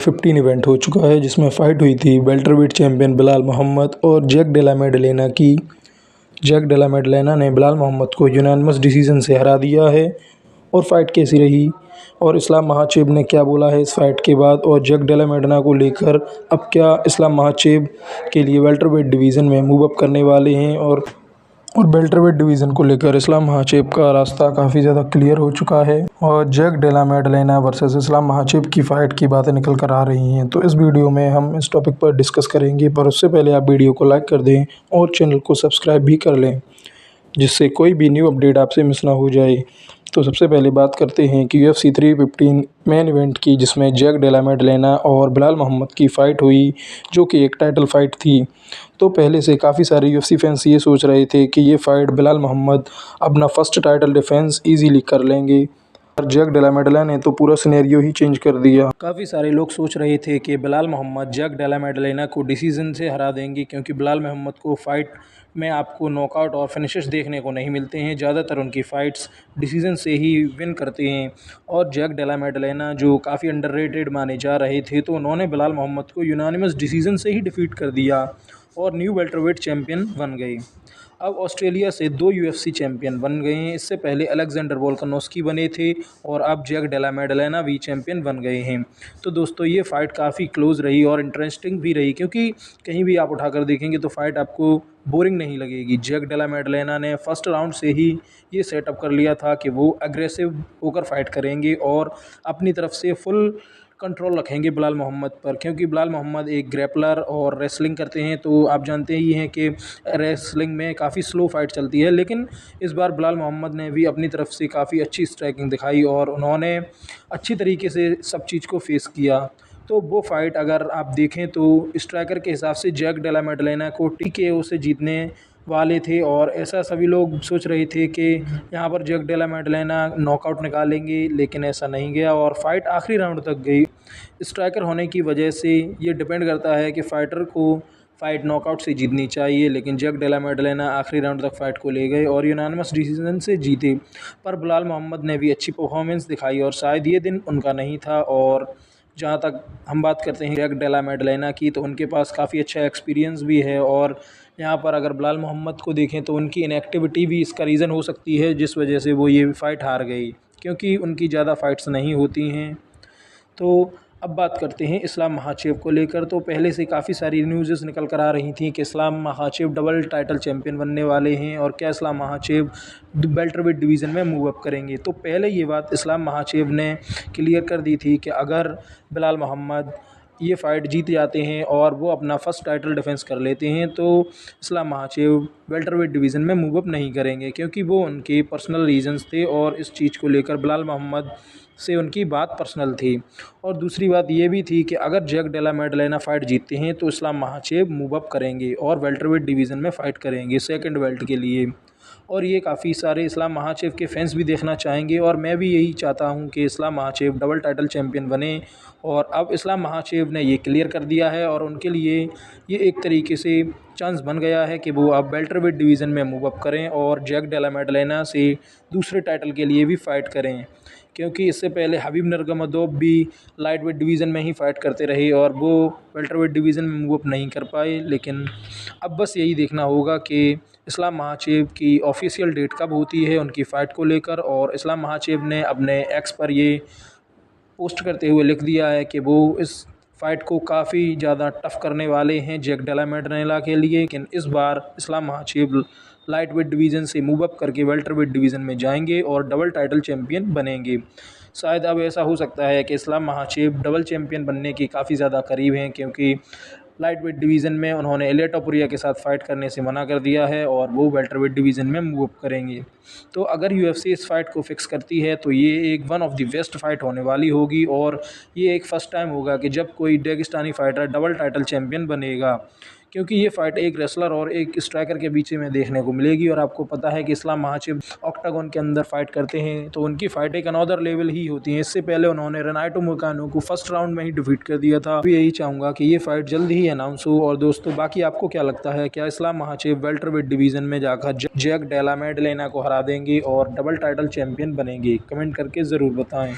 15 event हो चुका है जिसमें फ़ाइट हुई थी वेल्टरवेट चैंपियन बिलाल मोहम्मद और जैक डेला मेडलेना की। जैक डेला मेडलेना ने बिलाल मोहम्मद को यूनानिमस डिसीजन से हरा दिया है। और फ़ाइट कैसी रही और इस्लाम महाचेब ने क्या बोला है इस फ़ाइट के बाद, और जैक डेला मेडलेना को लेकर अब क्या इस्लाम महाचेब के लिए वेल्टरवेट डिवीज़न में मूव अप करने वाले हैं। और वेल्टरवेट डिवीज़न को लेकर इस्लाम महाचेब का रास्ता काफ़ी ज़्यादा क्लियर हो चुका है और जैक डेला मेडलेना वर्सेस इस्लाम महाचेब की फ़ाइट की बातें निकल कर आ रही हैं। तो इस वीडियो में हम इस टॉपिक पर डिस्कस करेंगे, पर उससे पहले आप वीडियो को लाइक कर दें और चैनल को सब्सक्राइब भी कर लें, जिससे कोई भी न्यू अपडेट आपसे मिस ना हो जाए। तो सबसे पहले बात करते हैं कि UFC 315 मेन इवेंट की, जिसमें जैक डेला मेडलेना और बिलाल मोहम्मद की फ़ाइट हुई, जो कि एक टाइटल फ़ाइट थी। तो पहले से काफ़ी सारे UFC फैंस ये सोच रहे थे कि ये फ़ाइट बिलाल मोहम्मद अपना फर्स्ट टाइटल डिफेंस ईज़िली कर लेंगे, और जैक डेला मेडलेना ने तो पूरा सिनेरियो ही चेंज कर दिया। काफ़ी सारे लोग सोच रहे थे कि बिलाल मोहम्मद जैक डेला मेडलेना को डिसीजन से हरा देंगे, क्योंकि बिलाल मोहम्मद को फ़ाइट में आपको नॉकआउट और फिनिशेस देखने को नहीं मिलते हैं। ज़्यादातर उनकी फ़ाइट्स डिसीजन से ही विन करते हैं। और जैक डेला मेडलेना जो काफ़ी अंडररेटेड माने जा रहे थे, तो उन्होंने बिलाल मोहम्मद को यूनानिमस डिसीजन से ही डिफ़ीट कर दिया और न्यू वेल्टरवेट चैंपियन बन गए। अब ऑस्ट्रेलिया से 2 UFC चैंपियन बन गए हैं। इससे पहले अलेक्जेंडर वोल्कानोस्की बने थे और अब जैक डेला मेडलेना भी चैंपियन बन गए हैं। तो दोस्तों, ये फ़ाइट काफ़ी क्लोज़ रही और इंटरेस्टिंग भी रही, क्योंकि कहीं भी आप उठाकर देखेंगे तो फ़ाइट आपको बोरिंग नहीं लगेगी। जैक डेला मेडलेना ने फर्स्ट राउंड से ही ये सेटअप कर लिया था कि वो अग्रेसिव होकर फ़ाइट करेंगे और अपनी तरफ से फुल कंट्रोल रखेंगे बिलाल मोहम्मद पर, क्योंकि बिलाल मोहम्मद एक ग्रैपलर और रेसलिंग करते हैं। तो आप जानते ही हैं कि रेसलिंग में काफ़ी स्लो फाइट चलती है, लेकिन इस बार बिलाल मोहम्मद ने भी अपनी तरफ से काफ़ी अच्छी स्ट्राइकिंग दिखाई और उन्होंने अच्छी तरीके से सब चीज़ को फेस किया। तो वो फ़ाइट अगर आप देखें तो स्ट्राइकर के हिसाब से जैक डेला मेडलेना को TKO से जीतने वाले थे, और ऐसा सभी लोग सोच रहे थे कि यहाँ पर जैक डेला मेडलेना नॉकआउट निकालेंगे, लेकिन ऐसा नहीं गया और फ़ाइट आखिरी राउंड तक गई। स्ट्राइकर होने की वजह से ये डिपेंड करता है कि फ़ाइटर को फ़ाइट नॉकआउट से जीतनी चाहिए, लेकिन जैक डेला मेडलेना आखिरी राउंड तक फ़ाइट को ले गए और यूनानिमस डिसीजन से जीते। पर बिलाल मोहम्मद ने भी अच्छी परफॉर्मेंस दिखाई और शायद ये दिन उनका नहीं था। और जहाँ तक हम बात करते हैं जैक डेला मेडलेना की, तो उनके पास काफ़ी अच्छा एक्सपीरियंस भी है। और यहाँ पर अगर बिलाल मोहम्मद को देखें तो उनकी इनएक्टिविटी भी इसका रीज़न हो सकती है, जिस वजह से वो ये फ़ाइट हार गई, क्योंकि उनकी ज़्यादा फ़ाइट्स नहीं होती हैं। तो अब बात करते हैं इस्लाम महाचेब को लेकर। तो पहले से काफ़ी सारी न्यूज़ निकल कर आ रही थी कि इस्लाम महाचेब डबल टाइटल चैंपियन बनने वाले हैं, और क्या इस्लाम महाचेब वेल्टरवेट डिवीज़न में मूव अप करेंगे। तो पहले ये बात इस्लाम महाचेब ने क्लियर कर दी थी कि अगर बिलाल मोहम्मद ये फ़ाइट जीत जाते हैं और वो अपना फर्स्ट टाइटल डिफेंस कर लेते हैं, तो इस्लाम महाचेब वेल्टरवेट डिवीज़न में मूव अप नहीं करेंगे, क्योंकि वो उनके पर्सनल रीजंस थे और इस चीज़ को लेकर बिलाल मोहम्मद से उनकी बात पर्सनल थी। और दूसरी बात ये भी थी कि अगर जैक डेला मेडलेना फ़ाइट जीतते हैं तो इस्लाम महाचेब मूव अप करेंगे और वेल्टरवेट डिवीज़न में फ़ाइट करेंगे सेकंड बेल्ट के लिए। और ये काफ़ी सारे इस्लाम महाचेब के फैंस भी देखना चाहेंगे, और मैं भी यही चाहता हूँ कि इस्लाम महाचेब डबल टाइटल चैंपियन बने। और अब इस्लाम महाचेब ने ये क्लियर कर दिया है और उनके लिए ये एक तरीके से चांस बन गया है कि वो अब वेल्टरवेट डिवीज़न में मूव अप करें और जैक डेला मेडलेना से दूसरे टाइटल के लिए भी फ़ाइट करें, क्योंकि इससे पहले हबीब नurmagomedov भी लाइट वेट डिवीज़न में ही फ़ाइट करते रहे और वो वेल्टरवेट डिवीज़न में मूव अप नहीं कर पाए। लेकिन अब बस यही देखना होगा कि इस्लाम महाचेब की ऑफिशियल डेट कब होती है उनकी फ़ाइट को लेकर। और इस्लाम महाचेब ने अपने एक्स पर ये पोस्ट करते हुए लिख दिया है कि वो इस फ़ाइट को काफ़ी ज़्यादा टफ़ करने वाले हैं जैक डेला मेडलेना के लिए, लेकिन इस बार इस्लाम महाचेब लाइट वेट डिवीज़न से मूव अप करके वेल्टरवेट डिवीज़न में जाएंगे और डबल टाइटल चैंपियन बनेंगे। शायद अब ऐसा हो सकता है कि इस्लाम महाचेब डबल चैंपियन बनने के काफ़ी ज़्यादा करीब हैं, क्योंकि लाइट वेट डिवीज़न में उन्होंने इलिया टोपुरिया के साथ फ़ाइट करने से मना कर दिया है और वो वेल्टरवेट डिवीज़न में मूव अप करेंगे। तो अगर UFC इस फ़ाइट को फ़िक्स करती है तो ये एक one of the best fight होने वाली होगी, और ये एक फ़र्स्ट टाइम होगा कि जब कोई डेगिस्तानी फ़ाइटर डबल टाइटल चैंपियन बनेगा, क्योंकि ये फ़ाइट एक रेसलर और एक स्ट्राइकर के बीच में देखने को मिलेगी। और आपको पता है कि इस्लाम महाचेब ऑक्टागन के अंदर फ़ाइट करते हैं, तो उनकी फ़ाइट एक अनदर लेवल ही होती है। इससे पहले उन्होंने रेनाटो मोइकानो को फर्स्ट राउंड में ही डिफीट कर दिया था। मैं यही चाहूँगा कि ये फ़ाइट जल्द ही अनाउंस हो। और दोस्तों, बाकी आपको क्या लगता है, क्या इस्लाम महाचेब वेल्टरवेट डिवीज़न में जाकर जैक डेला मेडलेना को हरा देंगे और डबल टाइटल चैंपियन बनेंगे? कमेंट करके ज़रूर बताएँ।